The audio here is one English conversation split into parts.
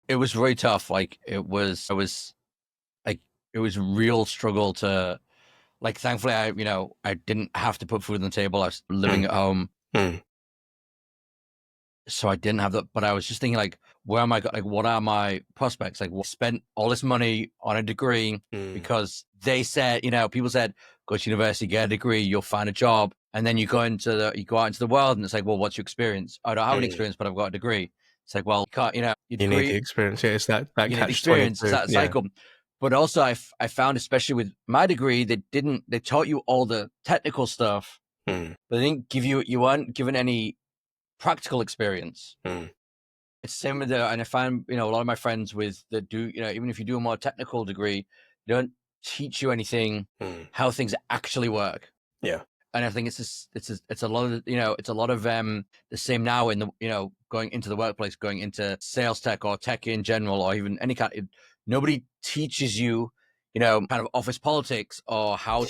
It was really tough. Like it was a real struggle to, like, thankfully I didn't have to put food on the table. I was living Mm, at home, mm, so I didn't have that. But I was just thinking, like, where am I? Like, what are my prospects? Like, spent all this money on a degree mm, because they said, people said, go to university, get a degree, you'll find a job, and then you go out into the world, and it's like, well, what's your experience? I don't have an mm. experience, but I've got a degree. It's like, well, you can't, your You need the degree, experience. Yeah, it's that you need catch experience. It's 22. that Yeah. cycle. But also, I found, especially with my degree, they taught you all the technical stuff, Mm, but they didn't give you weren't given any practical experience. mm, It's same with and I find, a lot of my friends that do, even if you do a more technical degree, they don't teach you anything, mm. how things actually work. Yeah. And I think it's a lot of, it's a lot of the same now in the, going into the workplace, going into sales tech or tech in general, or even any kind. Nobody teaches you, kind of office politics or how.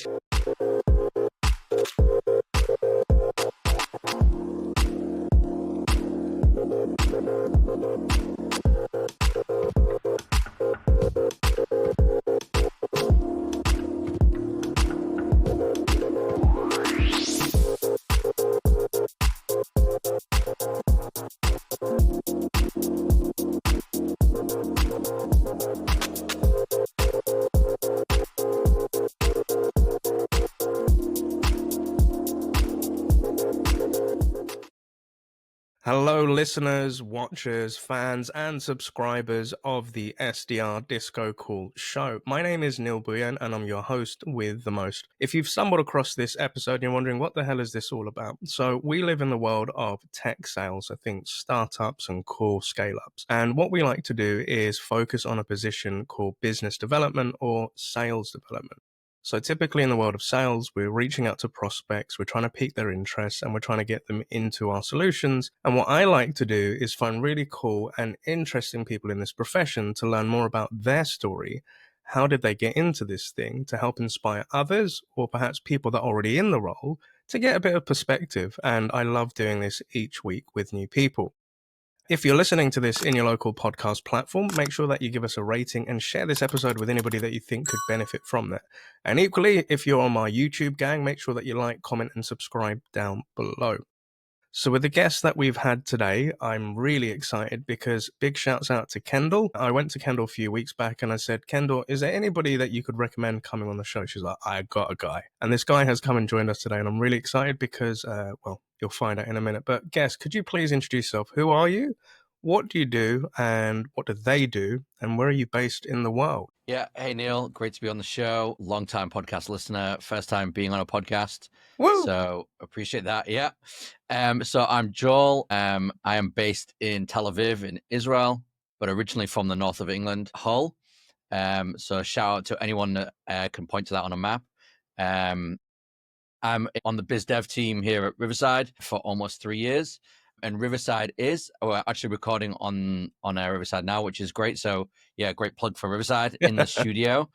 Hello, listeners, watchers, fans, and subscribers of the SDR DiscoCall Show. My name is Bhuiyan, and I'm your host with the most. If you've stumbled across this episode and you're wondering what the hell is this all about, so we live in the world of tech sales, I think startups and core scale-ups. And what we like to do is focus on a position called business development or sales development. So typically in the world of sales, we're reaching out to prospects, we're trying to pique their interest, and we're trying to get them into our solutions. And what I like to do is find really cool and interesting people in this profession to learn more about their story. How did they get into this thing to help inspire others, or perhaps people that are already in the role, to get a bit of perspective? And I love doing this each week with new people. If you're listening to this in your local podcast platform, make sure that you give us a rating and share this episode with anybody that you think could benefit from that. And equally, if you're on my YouTube gang, make sure that you like, comment, and subscribe down below. So with the guests that we've had today, I'm really excited because big shouts out to Kendall. I went to Kendall a few weeks back and I said, Kendall, is there anybody that you could recommend coming on the show? She's like, I got a guy. And this guy has come and joined us today and I'm really excited because, well, you'll find out in a minute. But guest, could you please introduce yourself? Who are you? What do you do and what do they do? And where are you based in the world? Yeah. Hey, Neil. Great to be on the show. Long-time podcast listener. First time being on a podcast. Woo! So appreciate that. Yeah. So I'm Joel. I am based in Tel Aviv in Israel, but originally from the north of England, Hull. So shout out to anyone that can point to that on a map. I'm on the biz dev team here at Riverside for almost 3 years. And Riverside we're actually recording on Riverside now, which is great. So yeah, great plug for Riverside in the studio.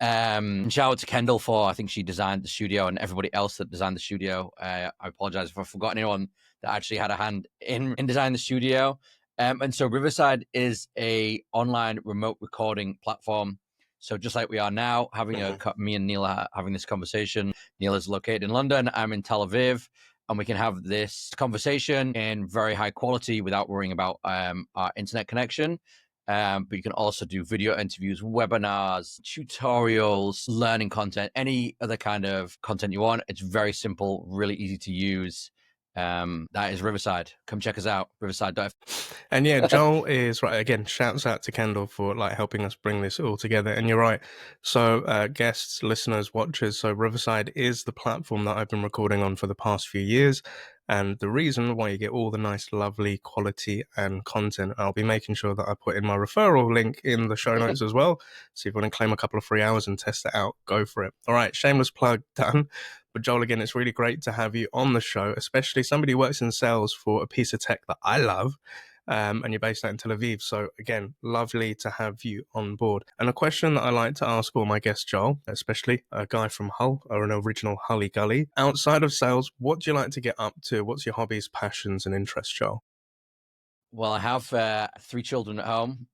And shout out to Kendall I think she designed the studio, and everybody else that designed the studio. I apologize if I've forgotten anyone that actually had a hand in designing the studio. And so Riverside is a online remote recording platform. So just like we are now having me and Neil are having this conversation. Neil is located in London. I'm in Tel Aviv. And we can have this conversation in very high quality without worrying about our internet connection. But you can also do video interviews, webinars, tutorials, learning content, any other kind of content you want. It's very simple, really easy to use. That is Riverside. Come check us out, riverside.f. And yeah, Joel is right. Again, shouts out to Kendall for like helping us bring this all together. And you're right. So guests, listeners, watchers. So Riverside is the platform that I've been recording on for the past few years. And the reason why you get all the nice, lovely quality and content, I'll be making sure that I put in my referral link in the show notes as well. So if you want to claim a couple of free hours and test it out, go for it. All right, shameless plug done. But Joel, again, it's really great to have you on the show, especially somebody who works in sales for a piece of tech that I love. And you're based out in Tel Aviv. So again, lovely to have you on board. And a question that I like to ask all my guests, Joel, especially a guy from Hull or an original Hully Gully. Outside of sales, what do you like to get up to? What's your hobbies, passions, and interests, Joel? Well, I have 3 children at home,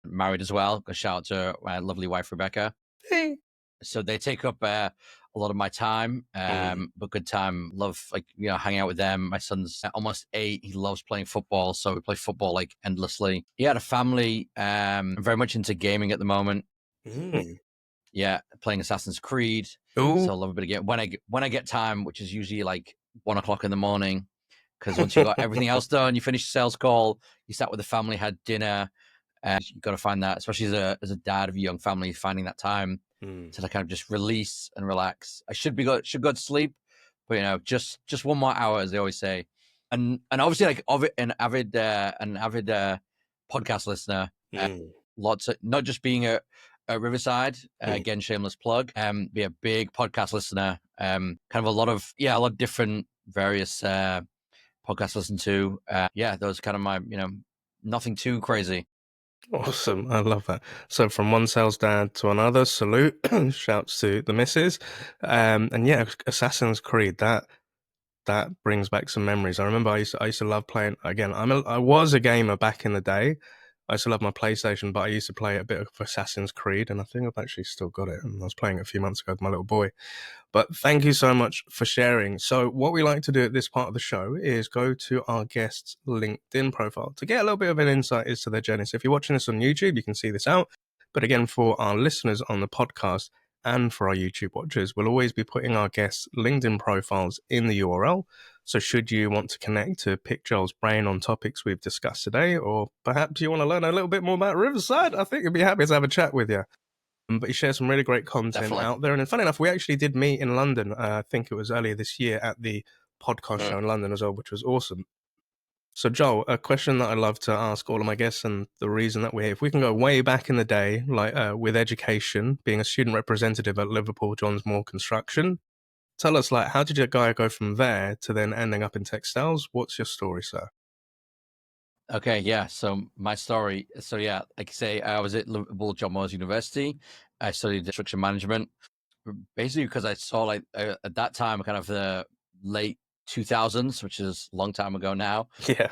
married as well. A shout out to my lovely wife, Rebecca. Hey. So they take up a lot of my time, but good time. Love, like, hanging out with them. My son's almost 8. He loves playing football. So we play football like endlessly. Yeah, the family, I'm very much into gaming at the moment. Yeah, playing Assassin's Creed. Ooh. So I love a bit of game. When I get time, which is usually like 1 o'clock in the morning, because once you got everything else done, you finish the sales call, you sat with the family, had dinner. You've got to find that, especially as a dad of a young family, finding that time to kind of just release and relax. I should go to sleep, but just 1 more hour, as they always say. And obviously, like an avid podcast listener, lots of, not just being at Riverside, again, shameless plug, be a big podcast listener, kind of a lot of different various podcasts to listen to. Those kind of my, nothing too crazy. Awesome. I love that. So from one sales dad to another, salute. Shouts to the missus. And yeah, Assassin's Creed, that brings back some memories. I remember I used to love playing. Again, I was a gamer back in the day. I used to love my PlayStation, but I used to play a bit of Assassin's Creed, and I think I've actually still got it. And I was playing it a few months ago with my little boy. But thank you so much for sharing. So what we like to do at this part of the show is go to our guest's LinkedIn profile to get a little bit of an insight as to their journey. So if you're watching this on YouTube, you can see this out. But again, for our listeners on the podcast and for our YouTube watchers, we'll always be putting our guests' LinkedIn profiles in the URL. So should you want to connect to pick Joel's brain on topics we've discussed today, or perhaps you want to learn a little bit more about Riverside, I think I'd be happy to have a chat with you. But he shares some really great content Definitely. out there. And funny enough, we actually did meet in London. I think it was earlier this year at the podcast show in London as well, which was awesome. So, Joel, a question that I love to ask all of my guests, and the reason that we're here, if we can go way back in the day, like with education, being a student representative at Liverpool Johns Moore Construction, tell us, like, how did your guy go from there to then ending up in textiles? What's your story, sir? Okay, yeah. So my story. So yeah, like I say, I was at Liverpool John Moores University. I studied construction management, basically because I saw, like, at that time, kind of the late 2000s, which is a long time ago now. Yeah.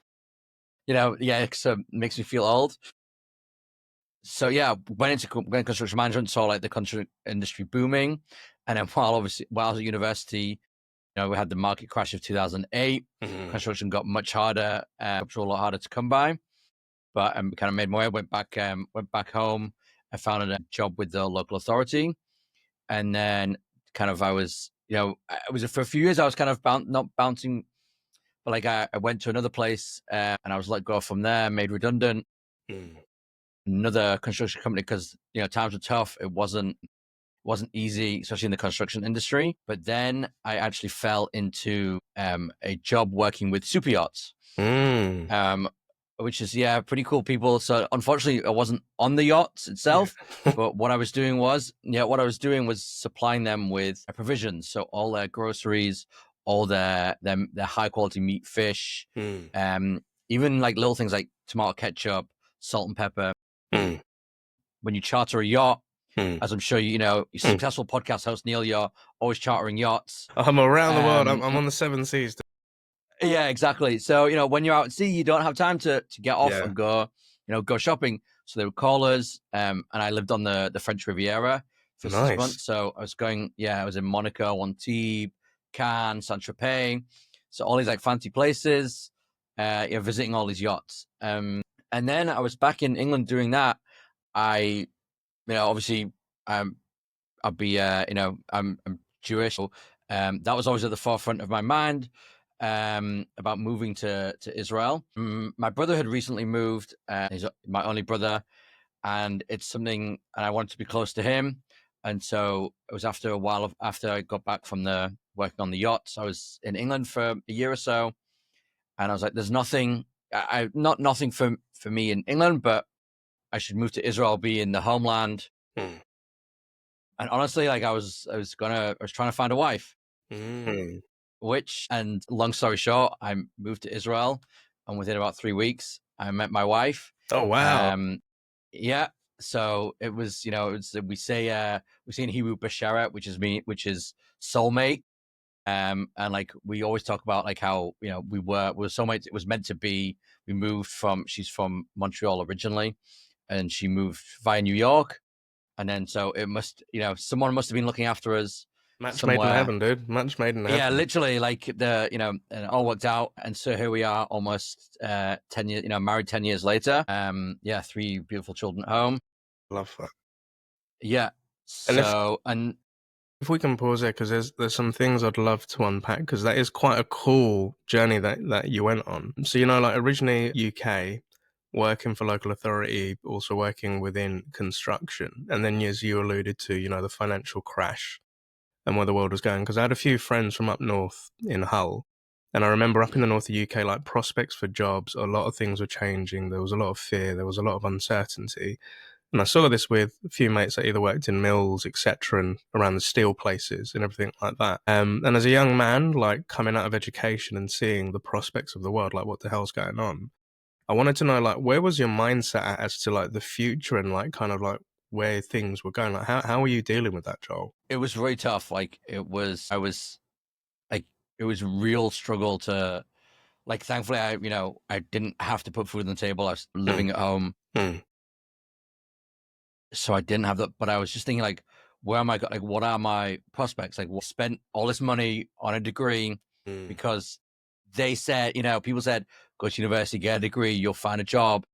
So it makes me feel old. So yeah, went into construction management, saw like the construction industry booming, and then while I was at university, we had the market crash of 2008. Construction got much harder, a lot harder to come by. But kind of made my way. Went back home. I found a job with the local authority, and then kind of I was for a few years I was kind of not bouncing, but like I went to another place and I was let go from there, made redundant. Another construction company, because times were tough. It wasn't easy, especially in the construction industry. But then I actually fell into a job working with super yachts. Which is pretty cool people. So unfortunately, I wasn't on the yachts itself, but what I was doing was supplying them with provisions. So all their groceries, all their high quality meat, fish, even like little things like tomato ketchup, salt and pepper. When you charter a yacht, as I'm sure you're successful podcast host Neil, you're always chartering yachts. I'm around the world. I'm on the 7 seas. Yeah, exactly. So, when you're out at sea, you don't have time to get off and go shopping. So they would call us, and I lived on the French Riviera for 6 months. So I was I was in Monaco, Antibes, Cannes, Saint-Tropez. So all these like fancy places, visiting all these yachts. And then I was back in England doing that. Obviously, I'll be, I'm Jewish. So, that was always at the forefront of my mind. About moving to Israel. My brother had recently moved. He's my only brother, and it's something, and I wanted to be close to him. And so it was after a while after I got back from the working on the yachts. I was in England for a year or so, and I was like, "There's nothing, nothing for me in England, but I should move to Israel, be in the homeland." And honestly, like I was trying to find a wife. And long story short, I moved to Israel, and within about 3 weeks, I met my wife. Oh, wow. Yeah. So it was, we say in Hebrew, bashara, which is soulmate. And like we always talk about like how we were so much. It was meant to be. We moved from. She's from Montreal originally, and she moved via New York, and then so it must someone must have been looking after us Match made in somewhere. heaven, dude. Match made in heaven. Yeah, literally, like and it all worked out, and so here we are, almost 10 years. Married 10 years later. 3 beautiful children at home. Love that. Yeah. And So if we can pause there, because there's some things I'd love to unpack, because that is quite a cool journey that you went on. So, like originally UK, working for local authority, also working within construction. And then as you alluded to, the financial crash and where the world was going. Because I had a few friends from up north in Hull. And I remember up in the north of the UK, like prospects for jobs, a lot of things were changing. There was a lot of fear. There was a lot of uncertainty. And I saw this with a few mates that either worked in mills, etc., and around the steel places and everything like that. And as a young man, like coming out of education and seeing the prospects of the world, like what the hell's going on, I wanted to know, like, where was your mindset at as to like the future and like kind of like where things were going? Like, how were you dealing with that, Joel? it was very tough. Like it was real struggle to, like, thankfully I didn't have to put food on the table. I was living at home. So I didn't have that, but I was just thinking, like, where am I? Like, what are my prospects? Like, spent all this money on a degree because they said, people said, go to university, get a degree, you'll find a job.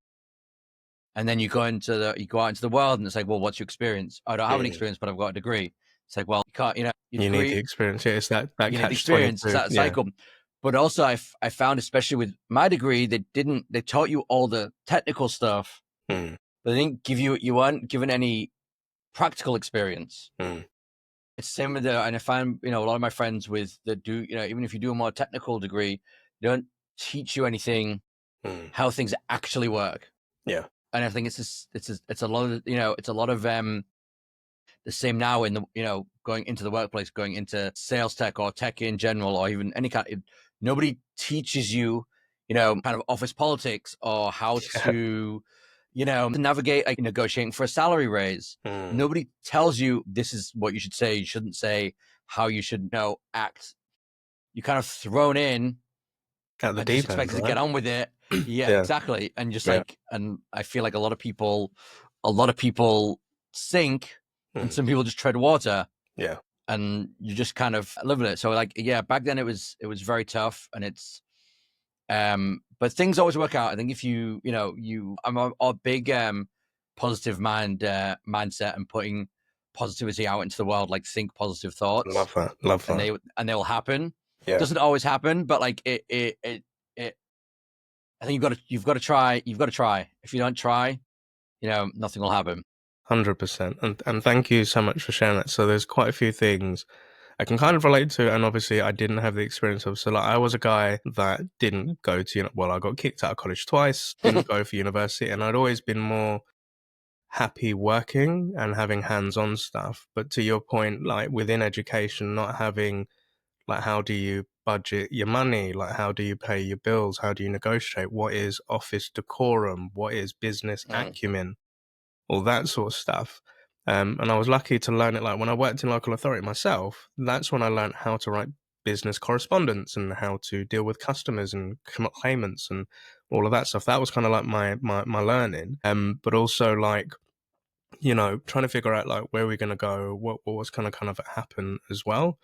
And then you go out into the world, and it's like, well, what's your experience? I don't have an experience, but I've got a degree. It's like, well, you can't, your You degree, need the experience. Yeah, it's that you need the catch experience. 22. It's that cycle. But also, I found, especially with my degree, they taught you all the technical stuff, but they didn't give you, you weren't given any practical experience. It's same with and I find, a lot of my friends that do, even if you do a more technical degree, they don't teach you anything, how things actually work. Yeah. And I think it's a lot of, it's a lot of, the same now in the, going into the workplace, going into sales tech or tech in general, or even any kind nobody teaches you, kind of office politics or how to, to navigate, like, negotiating for a salary raise. Nobody tells you this is what you should say, you shouldn't say, how you should act. You're kind of thrown in At the and just deep end, expected to right? get on with it. Yeah, Yeah. exactly. And just Yeah. and I feel like a lot of people sink and some people just tread water. Yeah. And you just kind of live with it. So, like, yeah, back then it was very tough, and it's but things always work out. I think if I'm a big positive mindset, and putting positivity out into the world, like, think positive thoughts. Love that. And they will happen. Yeah. It doesn't always happen, but like it I think you've got to try. You've got to try. If you don't try, nothing will happen. 100%. And thank you so much for sharing that. So there's quite a few things I can kind of relate to, and obviously I didn't have the experience of. So like I was a guy that didn't go to, I got kicked out of college twice, didn't go for university, and I'd always been more happy working and having hands-on stuff. But to your point, like within education, not having, like, how do you budget your money? Like, how do you pay your bills? How do you negotiate? What is office decorum? What is business acumen? All that sort of stuff. And I was lucky to learn it. Like when I worked in local authority myself, that's when I learned how to write business correspondence and how to deal with customers and claimants and all of that stuff. That was kind of like my learning. But also like, trying to figure out like where we're going to go, what was kind of happen as well.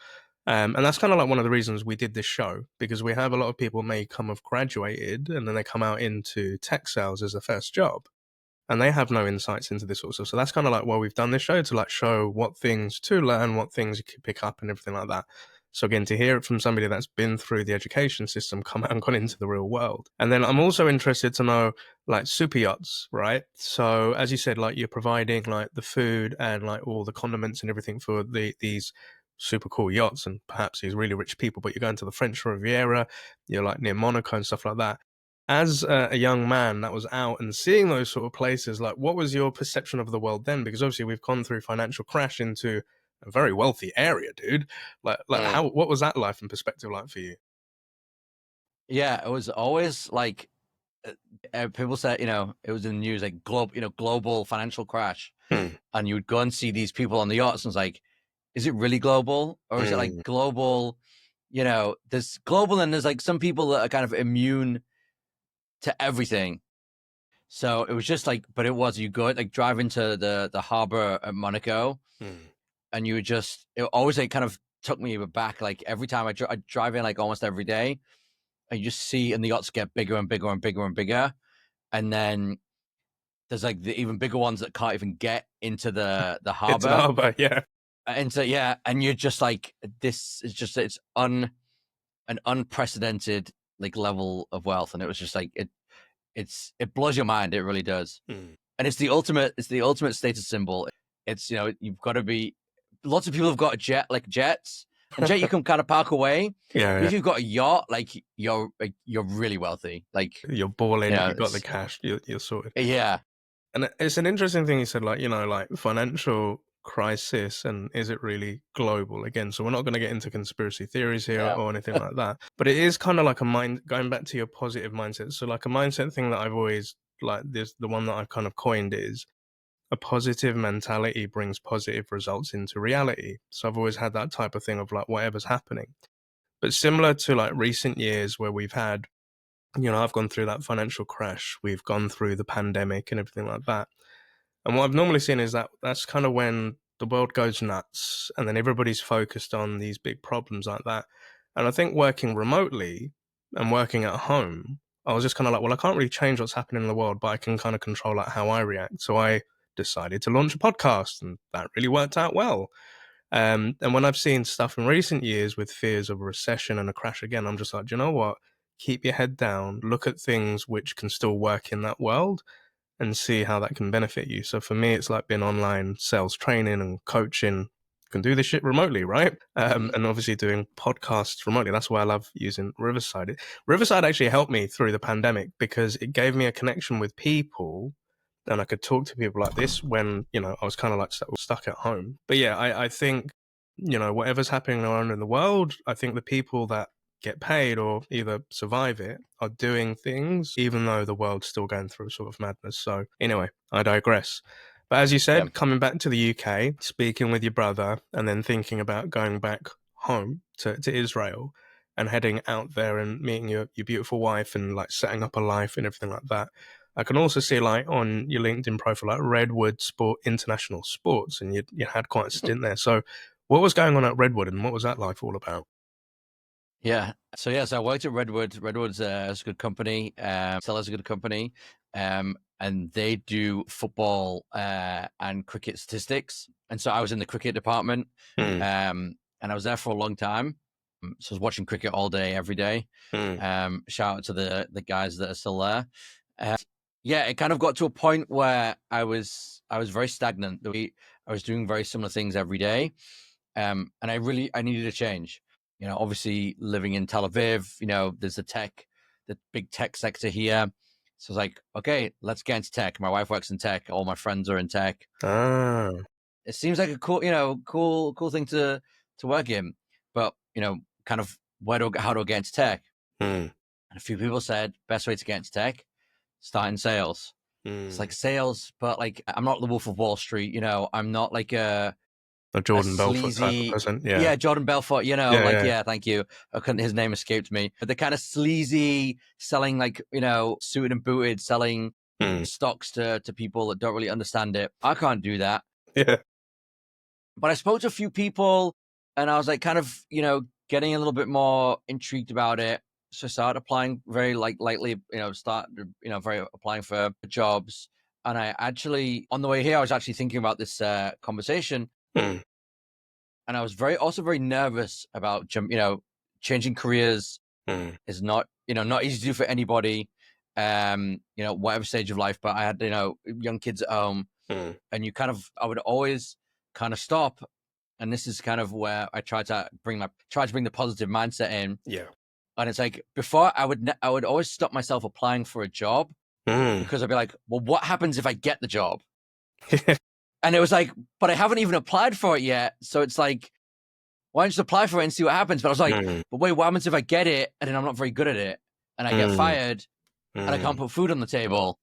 And that's kind of like one of the reasons we did this show, because we have a lot of people may come have graduated and then they come out into tech sales as their first job, and they have no insights into this sort of stuff. So that's kind of like why we've done this show, to like show what things to learn, what things you can pick up and everything like that. So again, to hear it from somebody that's been through the education system, come out and gone into the real world. And then I'm also interested to know like super yachts, right? So as you said, like you're providing like the food and like all the condiments and everything for these super cool yachts and perhaps these really rich people, but you're going to the French Riviera, you're like near Monaco and stuff like that. As a young man that was out and seeing those sort of places, like what was your perception of the world then? Because obviously we've gone through financial crash into a very wealthy area, dude. Like what was that life and perspective like for you? Yeah, it was always like people said, it was in the news, like global financial crash, and you would go and see these people on the yachts, and it's like, is it really global, or is it like global there's global and there's like some people that are kind of immune to everything. So it was just like, but it was, you go like drive into the harbor at Monaco and you would just, it always like kind of took me back. Like every time I drive in like almost every day, and you just see, and the yachts get bigger and bigger and bigger and bigger. And then there's like the even bigger ones that can't even get into the harbor. Into the harbor, yeah. And you're just like, this is just, it's an unprecedented like level of wealth. And it was just like, it blows your mind. It really does. And it's the ultimate status symbol. It's, you've got to be, lots of people have got a jet, like jets, and jet you can kind of park away. Yeah. If you've got a yacht, like you're really wealthy. Like you're balling, you've got the cash, you're sorted. Yeah. And it's an interesting thing you said, like, like financial crisis, and is it really global? Again, so we're not going to get into conspiracy theories here or anything like that, but it is kind of like going back to your positive mindset. So like a mindset thing that I've always, like this, the one that I've kind of coined is, a positive mentality brings positive results into reality. So I've always had that type of thing of like, whatever's happening. But similar to like recent years where we've had, I've gone through that financial crash, we've gone through the pandemic and everything like that. And what I've normally seen is that that's kind of when the world goes nuts and then everybody's focused on these big problems like that. And I think working remotely and working at home, I was just kind of like, well, I can't really change what's happening in the world, but I can kind of control like how I react. So I decided to launch a podcast, and that really worked out well. And when I've seen stuff in recent years with fears of a recession and a crash again, I'm just like, do you know what? Keep your head down, look at things which can still work in that world and see how that can benefit you. So for me, it's like been online sales training and coaching. You can do this shit remotely, right? And obviously doing podcasts remotely. That's why I love using Riverside. Riverside actually helped me through the pandemic because it gave me a connection with people, and I could talk to people like this when, I was kind of like stuck at home. But yeah, I think, whatever's happening around in the world, I think the people that get paid or either survive it are doing things even though the world's still going through sort of madness. So anyway, I digress. But as you said, coming back to the UK, speaking with your brother, and then thinking about going back home to Israel and heading out there and meeting your beautiful wife and like setting up a life and everything like that. I can also see like on your LinkedIn profile, like Redwood International Sports, and you had quite a stint there. So what was going on at Redwood and what was that life all about? Yeah. So I worked at Redwood. Redwood's a good company. Still is a good company. And they do football and cricket statistics. And so I was in the cricket department. And I was there for a long time. So I was watching cricket all day, every day. Shout out to the guys that are still there. It kind of got to a point where I was very stagnant. I was doing very similar things every day. And I needed a change. Obviously living in Tel Aviv, there's the big tech sector here. So I was like, okay, let's get into tech. My wife works in tech. All my friends are in tech. It seems like a cool thing to work in, but kind of how do I get into tech? And a few people said best way to get into tech, start in sales. It's like sales, but like I'm not the Wolf of Wall Street. I'm not like a Jordan Belfort type of person. Yeah, Jordan Belfort, thank you. His name escaped me. But the kind of sleazy selling, like, suited and booted, selling stocks to people that don't really understand it. I can't do that. Yeah. But I spoke to a few people and I was like kind of, getting a little bit more intrigued about it. So I started applying very lightly, applying for jobs. And I actually, on the way here, I was actually thinking about this conversation. And I was also very nervous about changing careers is not easy to do for anybody, whatever stage of life. But I had young kids at home, and I would always kind of stop, and this is kind of where I try to bring the positive mindset in. Yeah, and it's like before I would always stop myself applying for a job because I'd be like, well, what happens if I get the job? And it was like, but I haven't even applied for it yet. So it's like, why don't you just apply for it and see what happens? But I was like, but wait, what happens if I get it and then I'm not very good at it and I get fired and I can't put food on the table?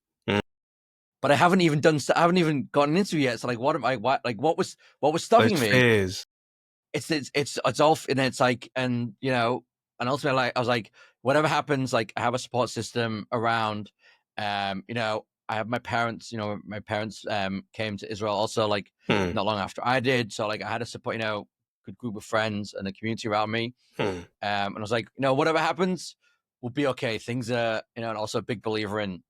But I haven't even gotten into it yet. So like, what was stopping me? Fears. it's all, and it's like, and and ultimately, like, I was like, whatever happens, like, I have a support system around. I have my parents. My parents came to Israel also, like, not long after I did. So, like, I had a support, good group of friends and a community around me. And I was like, whatever happens, we'll be okay. Things are, and also a big believer in,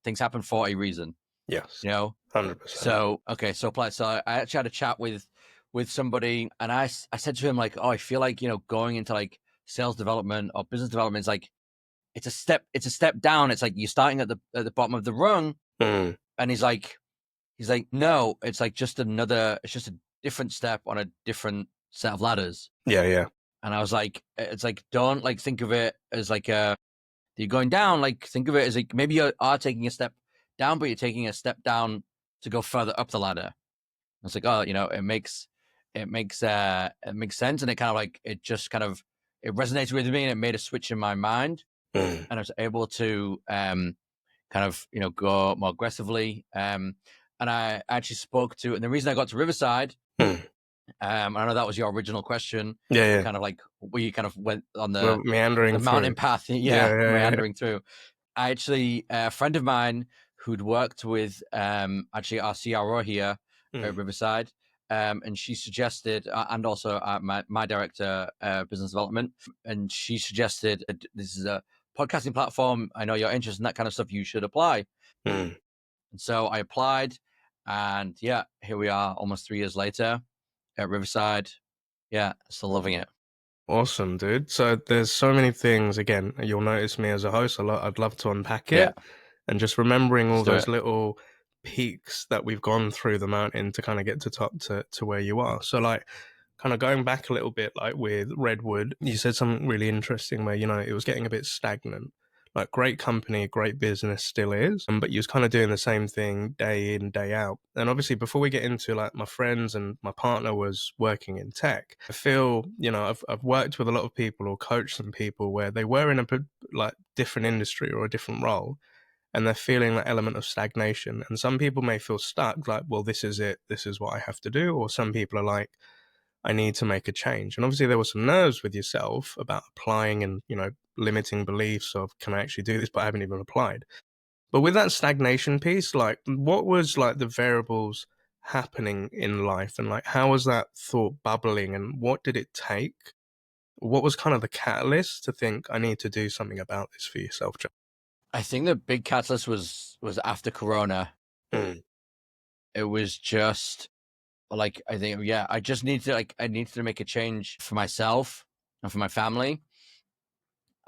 things happen for a reason. Yes. You know, 100%. So okay, so I actually had a chat with somebody, and I said to him, like, oh, I feel like, going into like sales development or business development is like, it's a step down. It's like you're starting at the bottom of the rung. And he's like, no, it's like it's just a different step on a different set of ladders. Yeah. And I was like, it's like, don't like think of it as like you're going down. Like, think of it as like, maybe you are taking a step down, but you're taking a step down to go further up the ladder. I was like, oh, it makes sense, and it kind of like, it just kind of, it resonated with me, and it made a switch in my mind, and I was able to kind of go more aggressively. And I actually spoke to, and the reason I got to Riverside, I know that was your original question. Yeah. Kind of like, we kind of went on Well, meandering the mountain through. path, meandering through. I actually, a friend of mine who'd worked with actually our CRO here at Riverside, and she suggested, and also my director, business development, and she suggested, this is a podcasting platform. I know you're interested in that kind of stuff. You should apply. And so I applied, and yeah, here we are, almost 3 years later at Riverside. Yeah, still loving it. Awesome, dude. So there's so many things. Again, you'll notice me as a host a lot. I'd love to unpack it. Yeah. And just remembering all Let's do those it. little peaks that we've gone through the mountain to kind of get to top to where you are. So like, kind of going back a little bit, like with Redwood, you said something really interesting where, it was getting a bit stagnant. Like, great company, great business still is, but you was kind of doing the same thing day in, day out. And obviously, before we get into like my friends, and my partner was working in tech, I feel, I've worked with a lot of people or coached some people where they were in a like different industry or a different role, and they're feeling that element of stagnation. And some people may feel stuck, like, well, this is it, this is what I have to do. Or some people are like, I need to make a change. And obviously there were some nerves with yourself about applying and, limiting beliefs of, can I actually do this? But I haven't even applied. But with that stagnation piece, like, what was like the variables happening in life, and like, how was that thought bubbling, and what did it take? What was kind of the catalyst to think, I need to do something about this for yourself, Joe? I think the big catalyst was after Corona. It was just like, I think, I just need to, like, I needed to make a change for myself and for my family.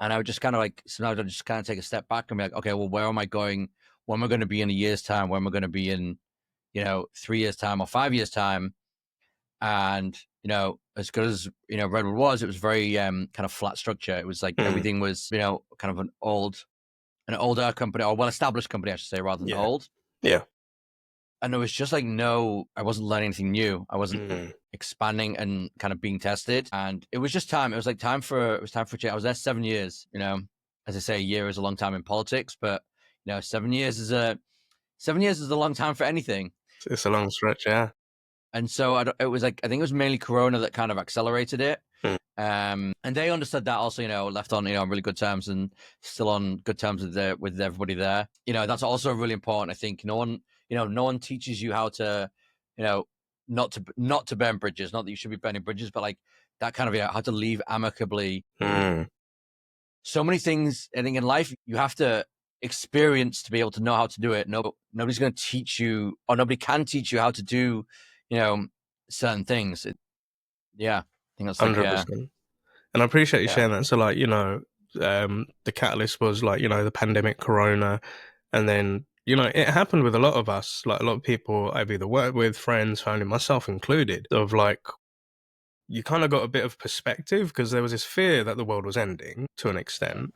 And I would just kind of like, sometimes I just kind of take a step back and be like, okay, well, where am I going? Where am I going to be in a year's time? Where am I going to be in, 3 years time or 5 years time? And, as good as, Redwood was, it was very kind of flat structure. It was like, everything was, kind of an older company, or well-established company, I should say, rather than old. Yeah. And there was just like, I wasn't learning anything new. I wasn't expanding and kind of being tested. And it was just time. It was like time for change. I was there 7 years, as I say, a year is a long time in politics, but 7 years is a long time for anything. It's a long stretch, yeah. And so it was like, I think it was mainly Corona that kind of accelerated it. And they understood that also, left on, on really good terms, and still on good terms with everybody there. That's also really important. I think no one teaches you how to, not to burn bridges. Not that you should be burning bridges, but like that kind of, how to leave amicably. So many things, I think, in life you have to experience to be able to know how to do it. Nobody's going to teach you, or nobody can teach you how to do, certain things. I think that's like 100%. And I appreciate you sharing that. So like, the catalyst was like, the pandemic, Corona, and then, it happened with a lot of us, like a lot of people I've either worked with, friends, family, myself included, of like, you kind of got a bit of perspective because there was this fear that the world was ending to an extent.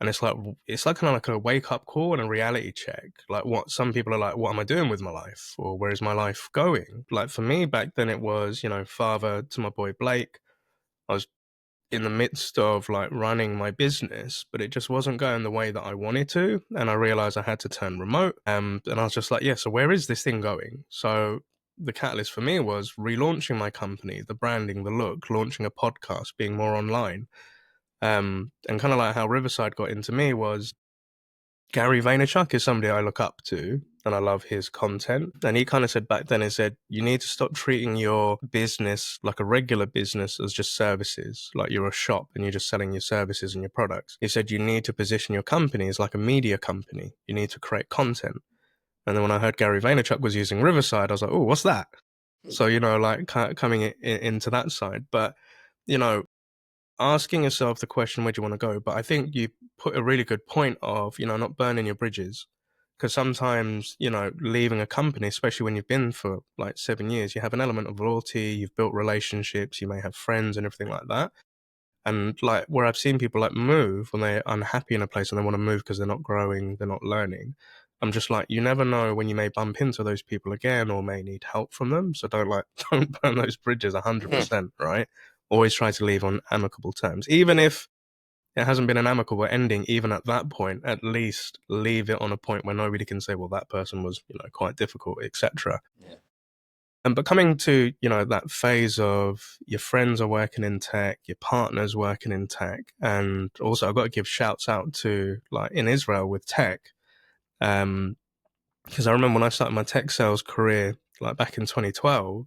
And it's like kind of like a wake up call and a reality check. Like, what some people are like, what am I doing with my life? Or where is my life going? Like, for me back then, it was, father to my boy Blake. I was in the midst of like running my business, but it just wasn't going the way that I wanted to. And I realized I had to turn remote. And I was just like, yeah, so where is this thing going? So the catalyst for me was relaunching my company, the branding, the look, launching a podcast, being more online. And kind of like how Riverside got into me was Gary Vaynerchuk is somebody I look up to and I love his content. And he kind of said back then, he said, you need to stop treating your business like a regular business as just services, like you're a shop and you're just selling your services and your products. He said, you need to position your company as like a media company. You need to create content. And then when I heard Gary Vaynerchuk was using Riverside, I was like, oh, what's that? So, like coming into that side. But, asking yourself the question, where do you want to go? But I think you put a really good point of, not burning your bridges. Because sometimes, leaving a company, especially when you've been for like 7 years, you have an element of loyalty, you've built relationships, you may have friends and everything like that. And like where I've seen people like move when they're unhappy in a place and they want to move because they're not growing, they're not learning. I'm just like, you never know when you may bump into those people again or may need help from them. So don't burn those bridges 100%, right? Always try to leave on amicable terms. Even if it hasn't been an amicable ending, even at that point, at least leave it on a point where nobody can say, well, that person was, quite difficult, etc. Yeah. But coming to, that phase of your friends are working in tech, your partner's working in tech. And also I've got to give shouts out to like in Israel with tech. Because I remember when I started my tech sales career, like back in 2012,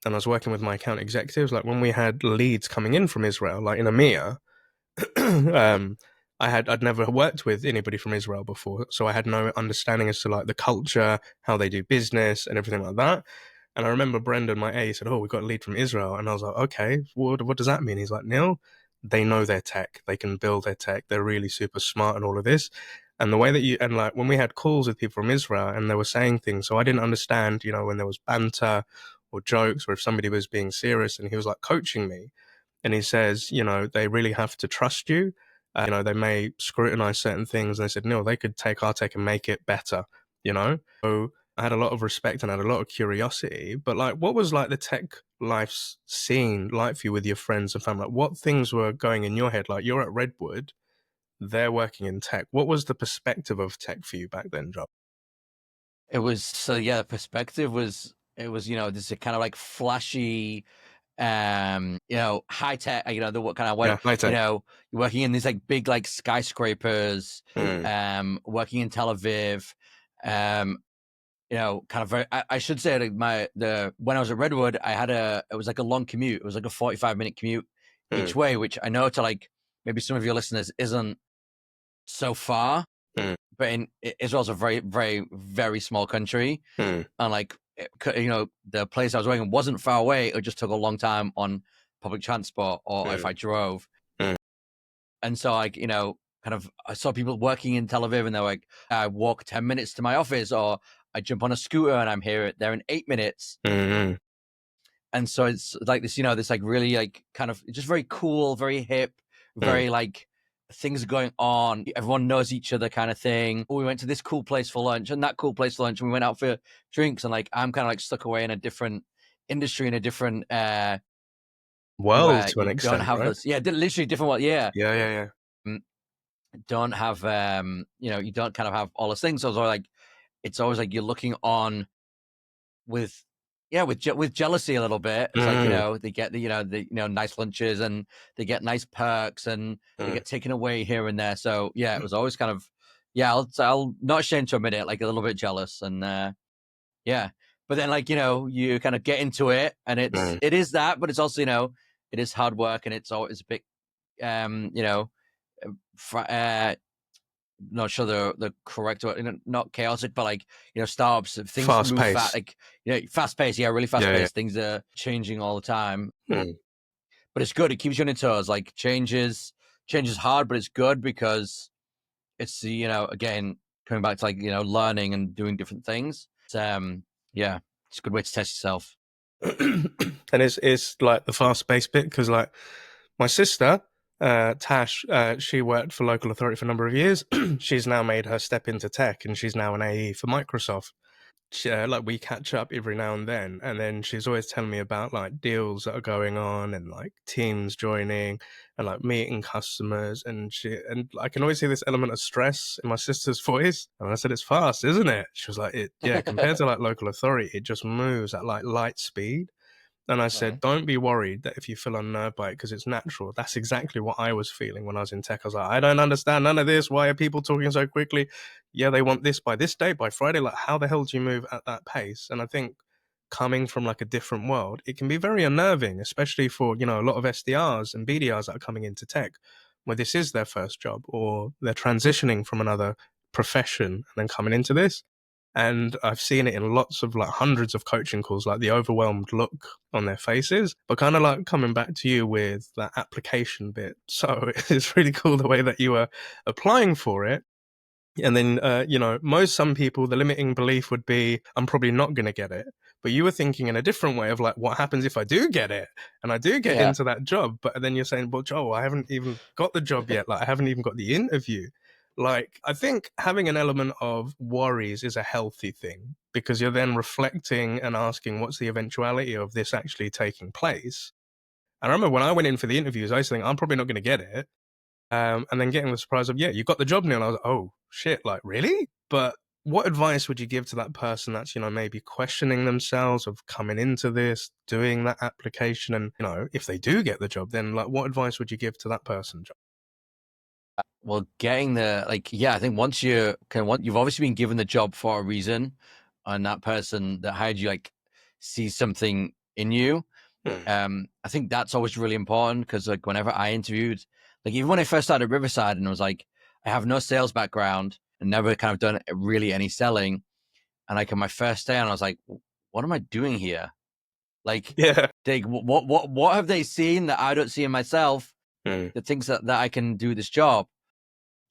and I was working with my account executives, like when we had leads coming in from Israel, like in EMEA, I'd never worked with anybody from Israel before. So I had no understanding as to like the culture, how they do business and everything like that. And I remember Brendan, my A, said, oh, we got a lead from Israel. And I was like, okay, what does that mean? He's like, Neil, they know their tech. They can build their tech. They're really super smart and all of this. And the way that and like when we had calls with people from Israel and they were saying things, so I didn't understand, when there was banter or jokes or if somebody was being serious, and he was like coaching me. And he says, they really have to trust you. They may scrutinize certain things. And I said, no, they could take our tech and make it better, So I had a lot of respect and I had a lot of curiosity. But like, what was like the tech life scene like for you with your friends and family? Like, what things were going in your head? Like, you're at Redwood, they're working in tech. What was the perspective of tech for you back then, Joel? It was the perspective was this is kind of like flashy, high tech, the what kind of what, high tech. you're working in these like big like skyscrapers, working in Tel Aviv, kind of very, I should say like when I was at Redwood, it was like a long commute. It was like a 45-minute commute each way, which I know to like maybe some of your listeners isn't so far, but Israel's a very, very, very small country, and like the place I was working wasn't far away. It just took a long time on public transport or if I drove, and so like kind of I saw people working in Tel Aviv and they're like, I walk 10 minutes to my office, or I jump on a scooter and I'm there in 8 minutes. And so it's like this, this like really like kind of just very cool, very hip, very like things are going on. Everyone knows each other kind of thing. We went to this cool place for lunch and that cool place for lunch. And we went out for drinks, and like, I'm kind of like stuck away in a different industry, in a different world to an extent, don't have right? this. Yeah, literally different world. Yeah. Yeah. Don't have, you don't kind of have all those things. So it's always like you're looking on with jealousy a little bit. It's like, they get the nice lunches and they get nice perks and they get taken away here and there. So yeah, it was always kind of, I'll not ashamed to admit it, like a little bit jealous. And yeah, but then like, you kind of get into it and it is that, but it's also, it is hard work and it's always a bit, not sure the correct word, not chaotic, but like, startups, things Fast move pace. fast, like, fast paced. Yeah, really fast paced. Things are changing all the time. But it's good. It keeps you on your toes. Like change is hard, but it's good because it's again, coming back to like, learning and doing different things. It's, it's a good way to test yourself. And it's like the fast paced bit, because like my sister, Tash, she worked for local authority for a number of years. She's now made her step into tech and she's now an AE for Microsoft. like we catch up every now and then she's always telling me about like deals that are going on and like teams joining and like meeting customers, and I can always hear this element of stress in my sister's voice. And I said, it's fast, isn't it? She was like, yeah, compared to like local authority, it just moves at like light speed. And I said, don't be worried that if you feel unnerved by it, because it's natural. That's exactly what I was feeling when I was in tech. I was like, I don't understand none of this. Why are people talking so quickly? Yeah, they want this by this date, by Friday. Like, how the hell do you move at that pace? And I think coming from like a different world, it can be very unnerving, especially for, you know, a lot of SDRs and BDRs that are coming into tech, where this is their first job or they're transitioning from another profession and then coming into this. And I've seen it in lots of like hundreds of coaching calls, like the overwhelmed look on their faces, but kind of like coming back to you with that application bit. So it's really cool the way that you were applying for it. And then, you know, some people, the limiting belief would be, I'm probably not going to get it. But you were thinking in a different way of like, what happens if I do get it and I do get into that job? But then you're saying, well, Joel, I haven't even got the job yet. Like, I haven't even got the interview. Like, I think having an element of worries is a healthy thing, because you're then reflecting and asking, what's the eventuality of this actually taking place? And I remember when I went in for the interviews, I used to think, I'm probably not going to get it. And then getting the surprise of, yeah, you got the job, Neil. I was like, oh shit, like really? But what advice would you give to that person that's, you know, maybe questioning themselves of coming into this, doing that application, and, you know, if they do get the job, then like, what advice would you give to that person, John? Well, getting the I think once you've obviously been given the job for a reason, and that person that hired you like sees something in you. I think that's always really important, because like whenever I interviewed, like even when I first started Riverside and I was like, I have no sales background and never kind of done really any selling, and like on my first day, and I was like, what am I doing here? Like, Yeah. what have they seen that I don't see in myself that thinks that I can do this job?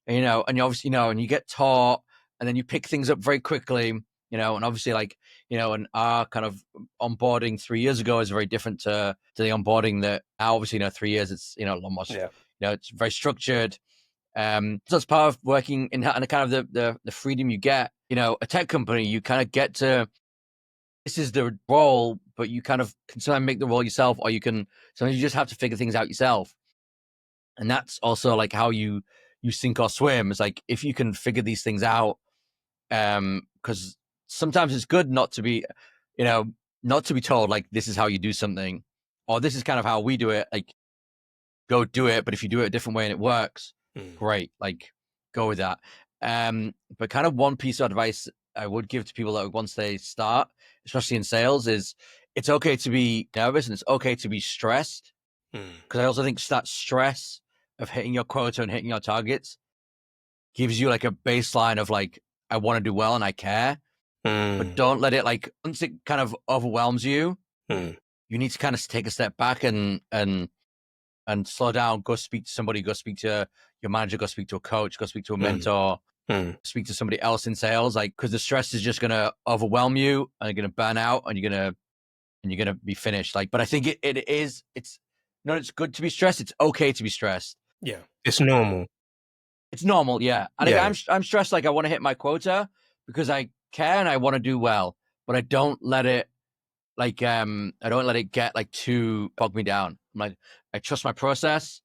And, you know, and you obviously, you know, and you get taught, and then you pick things up very quickly, you know, and obviously, like, you know, and our kind of onboarding 3 years ago is very different to the onboarding that now, obviously, you know, 3 years, it's, you know, almost, you know, it's very structured. So it's part of working in kind of the freedom you get, you know, a tech company, you kind of get to, this is the role, but you kind of can sometimes make the role yourself, or sometimes you just have to figure things out yourself. And that's also like how you sink or swim. It's like, if you can figure these things out, because sometimes it's good not to be, you know, not to be told like, this is how you do something, or this is kind of how we do it. Like, go do it. But if you do it a different way and it works, great. Like, go with that. But kind of one piece of advice I would give to people that once they start, especially in sales, is it's okay to be nervous and it's okay to be stressed. Because I also think that stress of hitting your quota and hitting your targets gives you like a baseline of like, I want to do well and I care. But don't let it, like, once it kind of overwhelms you, you need to kind of take a step back and slow down. Go speak to somebody. Go speak to your manager. Go speak to a coach. Go speak to a mentor. Speak to somebody else in sales. Like, because the stress is just gonna overwhelm you, and you're gonna burn out, and you're gonna be finished. Like, but I think it's no, it's good to be stressed. It's okay to be stressed. Yeah, it's normal. It's normal, yeah. And I'm stressed. Like, I want to hit my quota because I care and I want to do well, but I don't let it get like too bog me down. I'm like, I trust my process.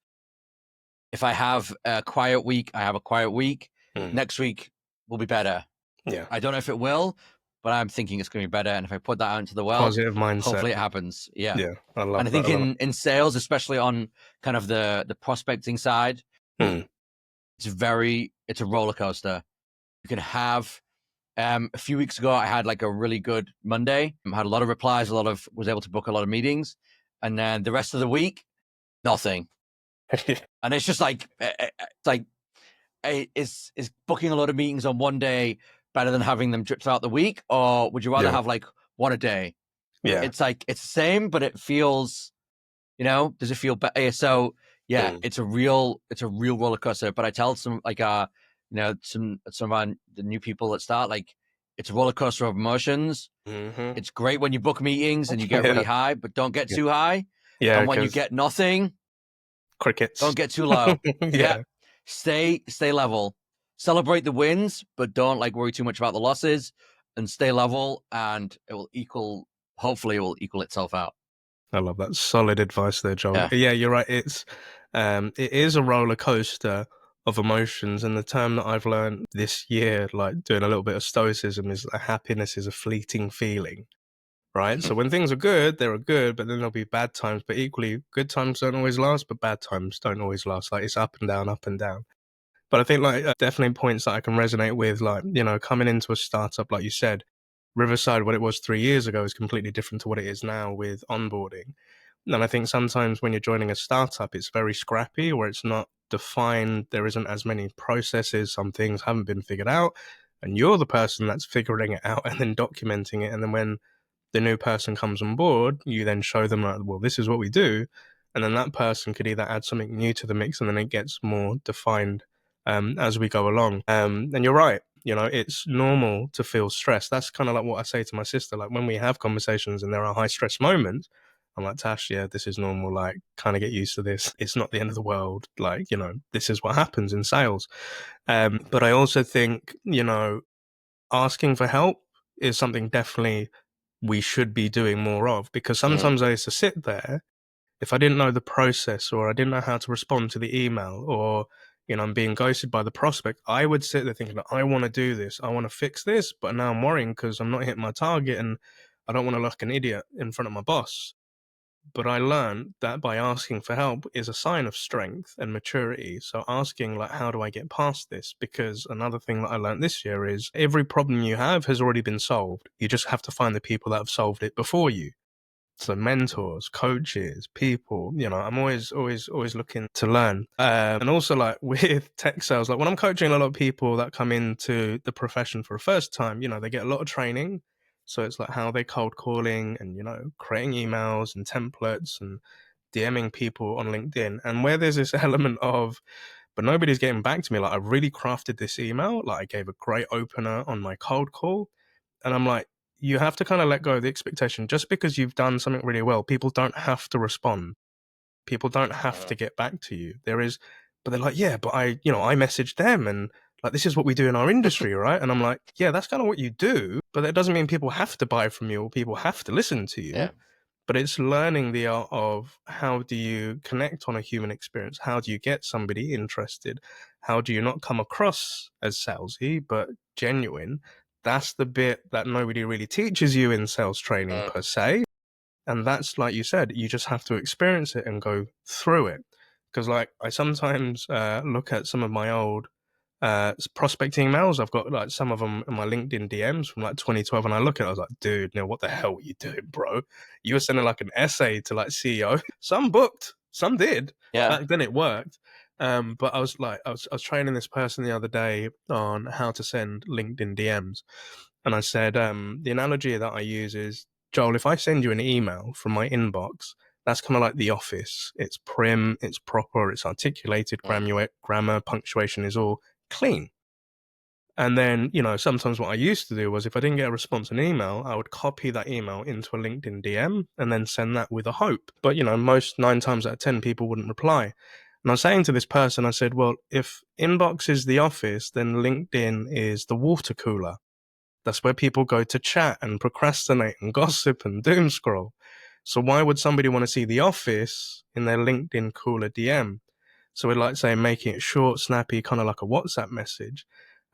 If I have a quiet week, I have a quiet week. Next week will be better. Yeah, I don't know if it will, but I'm thinking it's going to be better. And if I put that out into the world, positive mindset. hopefully it happens. Yeah. Yeah, I love and I think in sales, especially on kind of the prospecting side, it's a roller coaster. You can have, a few weeks ago, I had like a really good Monday. I had a lot of replies, was able to book a lot of meetings. And then the rest of the week, nothing. And it's just like, is booking a lot of meetings on one day better than having them drip throughout the week? Or would you rather have like one a day? Yeah. It's like, it's the same, but it feels, you know, does it feel better? So yeah, it's a real roller coaster. But I tell some like, you know, some of the new people that start, like, it's a roller coaster of emotions. It's great when you book meetings and you get really high, but don't get too high. Yeah. And when you get nothing, crickets, don't get too low. Yeah. Stay level. Celebrate the wins, but don't like worry too much about the losses. and stay level, and hopefully it will equal itself out. I love that. Solid advice there, Joel. Yeah, you're right. It is a roller coaster of emotions, and the term that I've learned this year, like doing a little bit of stoicism, is that happiness is a fleeting feeling, right? So when things are good, they're good, but then there'll be bad times. But equally, good times don't always last, but bad times don't always last. Like it's up and down, up and down. But I think like definitely points that I can resonate with, like, you know, coming into a startup, like you said, Riverside, what it was 3 years ago is completely different to what it is now with onboarding. And I think sometimes when you're joining a startup, it's very scrappy, where it's not defined. There isn't as many processes. Some things haven't been figured out. And you're the person that's figuring it out and then documenting it. And then when the new person comes on board, you then show them, like, well, this is what we do. And then that person could either add something new to the mix and then it gets more defined as we go along. And you're right. You know, it's normal to feel stressed. That's kind of like what I say to my sister. Like when we have conversations and there are high stress moments, I'm like, Tash, yeah, this is normal. Like, kind of get used to this. It's not the end of the world. Like, you know, this is what happens in sales. But I also think, you know, asking for help is something definitely we should be doing more of, because sometimes I used to sit there, if I didn't know the process or I didn't know how to respond to the email, or, you know, I'm being ghosted by the prospect, I would sit there thinking, I want to do this, I want to fix this, but now I'm worrying because I'm not hitting my target and I don't want to look like an idiot in front of my boss. But I learned that by asking for help is a sign of strength and maturity. So asking, like, how do I get past this? Because another thing that I learned this year is every problem you have has already been solved. You just have to find the people that have solved it before you. So mentors, coaches, people, you know, I'm always looking to learn. And also like with tech sales, like when I'm coaching a lot of people that come into the profession for the first time, you know, they get a lot of training. So it's like how they cold calling and, you know, creating emails and templates and DMing people on LinkedIn. And where there's this element of, but nobody's getting back to me. Like I really crafted this email. Like I gave a great opener on my cold call. And I'm like, you have to kind of let go of the expectation. Just because you've done something really well, people don't have to respond. People don't have to get back to you. But they're like, yeah, but I messaged them and like, this is what we do in our industry, right? And I'm like, yeah, that's kind of what you do, but that doesn't mean people have to buy from you or people have to listen to you. Yeah. But it's learning the art of how do you connect on a human experience? How do you get somebody interested? How do you not come across as salesy, but genuine? That's the bit that nobody really teaches you in sales training per se. And that's, like you said, you just have to experience it and go through it. Because like I sometimes look at some of my old prospecting emails. I've got like some of them in my LinkedIn DMs from like 2012, and I look at it, I was like, dude, Neil, what the hell were you doing, bro? You were sending like an essay to like CEO. Some booked, some did. Yeah. Back then it worked. But I was like, I was training this person the other day on how to send LinkedIn DMs. And I said, the analogy that I use is, Joel, if I send you an email from my inbox, that's kind of like the office. It's prim, it's proper, it's articulated, grammar, punctuation is all clean. And then, you know, sometimes what I used to do was if I didn't get a response in email, I would copy that email into a LinkedIn DM and then send that with a hope. But, you know, most 9 times out of 10 people wouldn't reply. And I was saying to this person, I said, well, if inbox is the office, then LinkedIn is the water cooler. That's where people go to chat and procrastinate and gossip and doom scroll. So why would somebody want to see the office in their LinkedIn cooler DM? So we'd like say making it short, snappy, kind of like a WhatsApp message.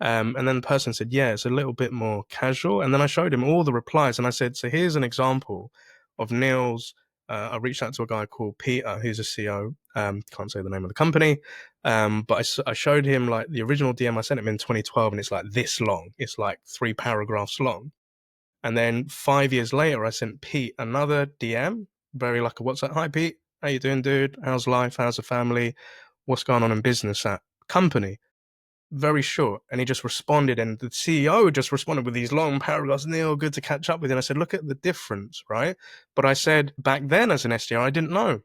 And then the person said, yeah, it's a little bit more casual. And then I showed him all the replies and I said, so here's an example of Neil's. I reached out to a guy called Peter, who's a CEO. Can't say the name of the company. But I showed him like the original DM I sent him in 2012, and it's like this long. It's like 3 paragraphs long. And then 5 years later, I sent Pete another DM, very like a WhatsApp. Hi, Pete. How you doing, dude? How's life? How's the family? What's going on in business at company? Very short. And he just responded. And the CEO just responded with these long paragraphs. Neil, good to catch up with you. And I said, look at the difference, right? But I said back then as an SDR, I didn't know.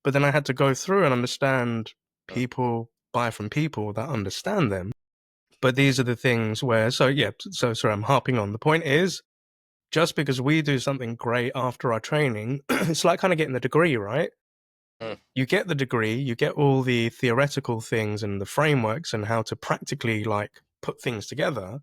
But then I had to go through and understand people buy from people that understand them. But these are the things where, so sorry, I'm harping on. The point is, just because we do something great after our training, it's like kind of getting the degree, right? You get the degree, you get all the theoretical things and the frameworks and how to practically like put things together.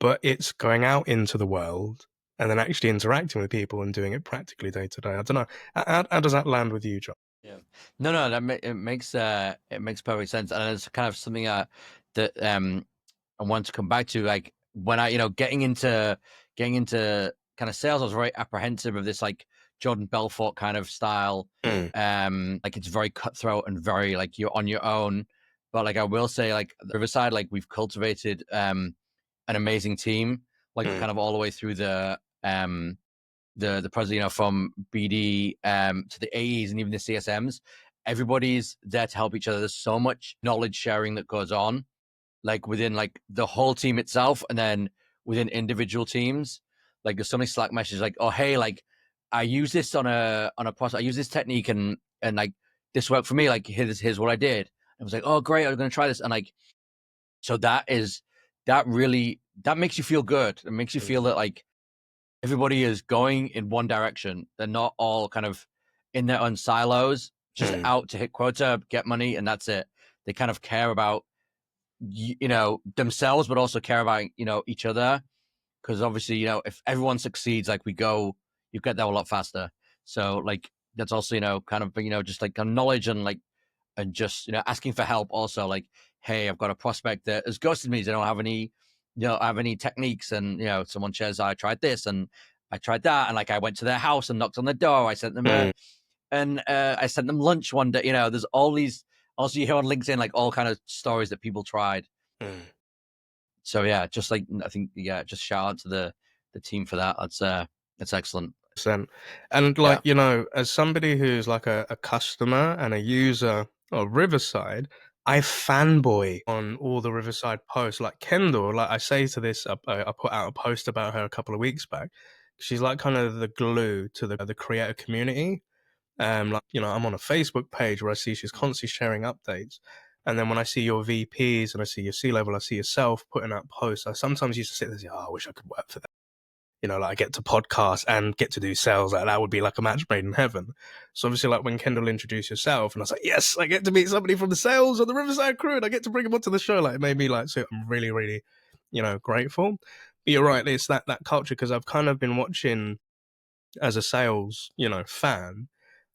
but it's going out into the world and then actually interacting with people and doing it practically day to day. I don't know. How does that land with you, John? Yeah. No, it makes perfect sense, and it's kind of something that I want to come back to. Like when I, getting into kind of sales, I was very apprehensive of this like Jordan Belfort kind of style. Like it's very cutthroat and very like you're on your own. But like I will say, like Riverside, like we've cultivated an amazing team, like kind of all the way through the president, from BD to the AEs and even the CSMs. Everybody's there to help each other. There's so much knowledge sharing that goes on, like within like the whole team itself, and then within individual teams. Like there's so many Slack messages like, oh hey, like I use this on a process, I use this technique and like this worked for me. Like here's what I did. I was like, oh great, I'm gonna try this. And like so that makes you feel good. It makes you feel that like everybody is going in one direction. They're not all kind of in their own silos, just out to hit quota, get money, and that's it. They kind of care about themselves, but also care about each other. Because obviously, if everyone succeeds, like you get there a lot faster. So like that's also kind of just like knowledge and like and just asking for help. Also like, hey, I've got a prospect that has ghosted me. They don't have any techniques, and someone shares, I tried this and I tried that, and like I went to their house and knocked on the door. I sent them I sent them lunch one day. There's all these. Also, you hear on LinkedIn like all kind of stories that people tried. So yeah, just like I think just shout out to the team for that. That's excellent. And like as somebody who's like a customer and a user of Riverside, I fanboy on all the Riverside posts. Like Kendall, like I say to this, I put out a post about her a couple of weeks back. She's like kind of the glue to the creator community. Like I'm on a Facebook page where I see she's constantly sharing updates. And then when I see your VPs and I see your C-level, I see yourself putting out posts, I sometimes used to sit there and say, oh, I wish I could work for that. Like I get to podcast and get to do sales. Like that would be like a match made in heaven. So obviously, like when Kendall introduced yourself, and I was like, yes, I get to meet somebody from the sales or the Riverside crew, and I get to bring them onto the show. Like it made me like, so I'm really, really, grateful. But you're right, it's that culture, because I've kind of been watching as a sales, fan.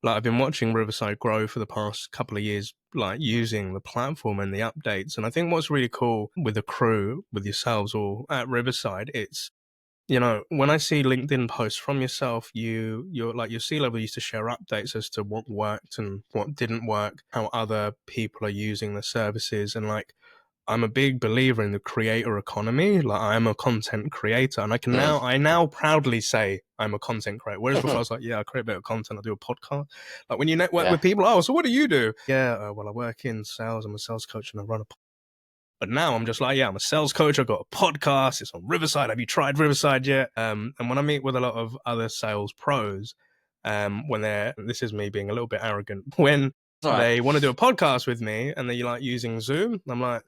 Like I've been watching Riverside grow for the past couple of years, like using the platform and the updates. And I think what's really cool with the crew, with yourselves or at Riverside, it's when I see LinkedIn posts from yourself, you're like your C-level used to share updates as to what worked and what didn't work, how other people are using the services. And like, I'm a big believer in the creator economy. Like I am a content creator, and I now proudly say I'm a content creator. Whereas before I was like, yeah, I create a bit of content. I do a podcast. Like when you network with people, oh, so what do you do? Yeah, well, I work in sales. I'm a sales coach and I run a podcast. But now I'm just like, yeah, I'm a sales coach. I've got a podcast. It's on Riverside. Have you tried Riverside yet? And when I meet with a lot of other sales pros, this is me being a little bit arrogant, when they want to do a podcast with me and they like using Zoom, I'm like,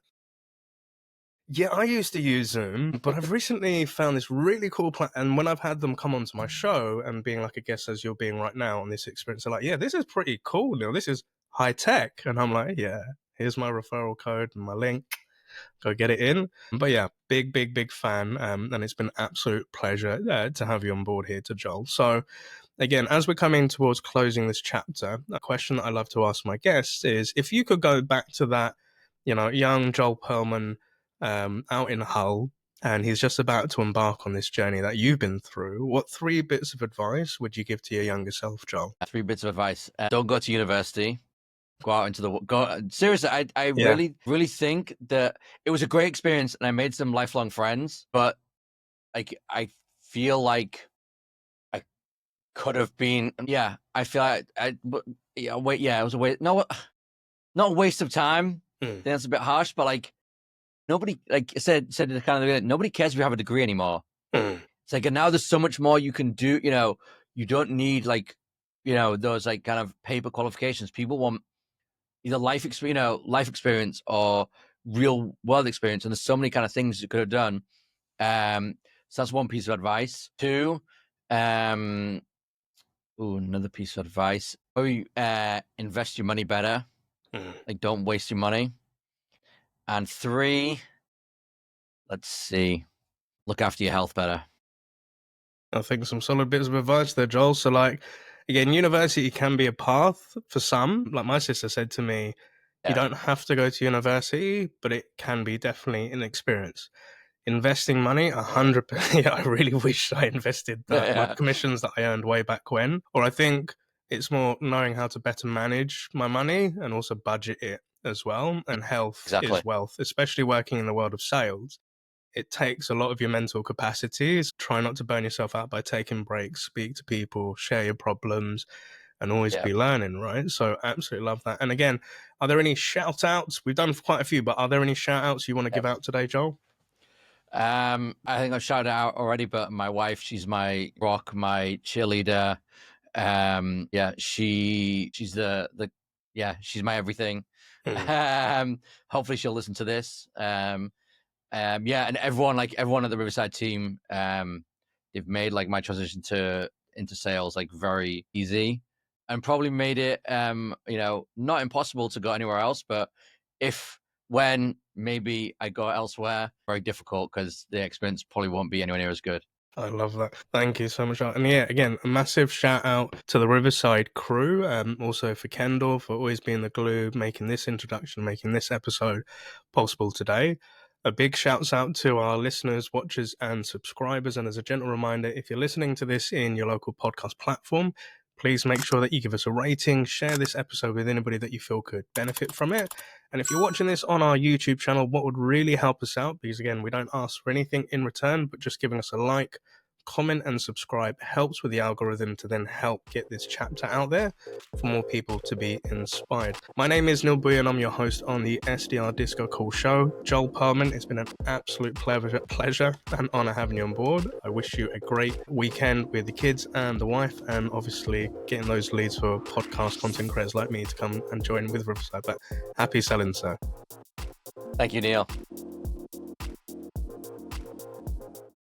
yeah, I used to use Zoom, but I've recently found this really cool and when I've had them come onto my show and being like a guest as you're being right now on this experience, they're like, yeah, this is pretty cool, Neil. This is high tech. And I'm like, yeah, here's my referral code and my link. Go get it in. But yeah, big fan. And it's been an absolute pleasure to have you on board here, to Joel. So again, as we're coming towards closing this chapter, a question that I love to ask my guests is, if you could go back to that, young Joel Pearlman out in Hull, and he's just about to embark on this journey that you've been through, what 3 bits of advice would you give to your younger self, Joel? 3 bits of advice. Don't go to university. Go out into seriously, I really think that it was a great experience and I made some lifelong friends, but like I feel like I could have been, I feel like it was a waste, not a waste of time. I think that's a bit harsh, but like nobody, like said it kind of, nobody cares if you have a degree anymore. It's like, and now there's so much more you can do. You don't need like those like kind of paper qualifications. People want either life experience or real world experience, and there's so many kind of things you could have done. So that's one piece of advice. 2, another piece of advice: invest your money better. Like, don't waste your money. And 3, let's see, look after your health better. I think some solid bits of advice there, Joel. So, like, again, university can be a path for some. Like my sister said to me, you don't have to go to university, but it can be definitely an experience. Investing money, 100%. Yeah, I really wish I invested my commissions that I earned way back when. Or I think it's more knowing how to better manage my money and also budget it as well. And health is wealth, especially working in the world of sales. It takes a lot of your mental capacities. Try not to burn yourself out by taking breaks, speak to people, share your problems, and always be learning, right? So absolutely love that. And again, are there any shout outs? We've done quite a few, but are there any shout outs you want to give out today, Joel? I think I've shouted out already, but my wife, she's my rock, my cheerleader. She's she's my everything. Hopefully she'll listen to this. And everyone at the Riverside team, they've made like my transition into sales like very easy, and probably made it not impossible to go anywhere else, but when maybe I go elsewhere, very difficult because the experience probably won't be anywhere near as good. I love that. Thank you so much. And yeah, again, a massive shout out to the Riverside crew, also for Kendall for always being the glue, making this introduction, making this episode possible today. A big shouts out to our listeners, watchers, and subscribers. And as a gentle reminder, if you're listening to this in your local podcast platform, please make sure that you give us a rating, share this episode with anybody that you feel could benefit from it. And if you're watching this on our YouTube channel, what would really help us out, because again, we don't ask for anything in return, but just giving us a like, comment, and subscribe helps with the algorithm to then help get this chapter out there for more people to be inspired. My name is Bhuiyan. I'm your host on the SDR DiscoCall Show. Joel Pearlman, it's been an absolute pleasure and honor having you on board. I wish you a great weekend with the kids and the wife, and obviously getting those leads for podcast content creators like me to come and join with Riverside. But happy selling, sir. Thank you, Neil.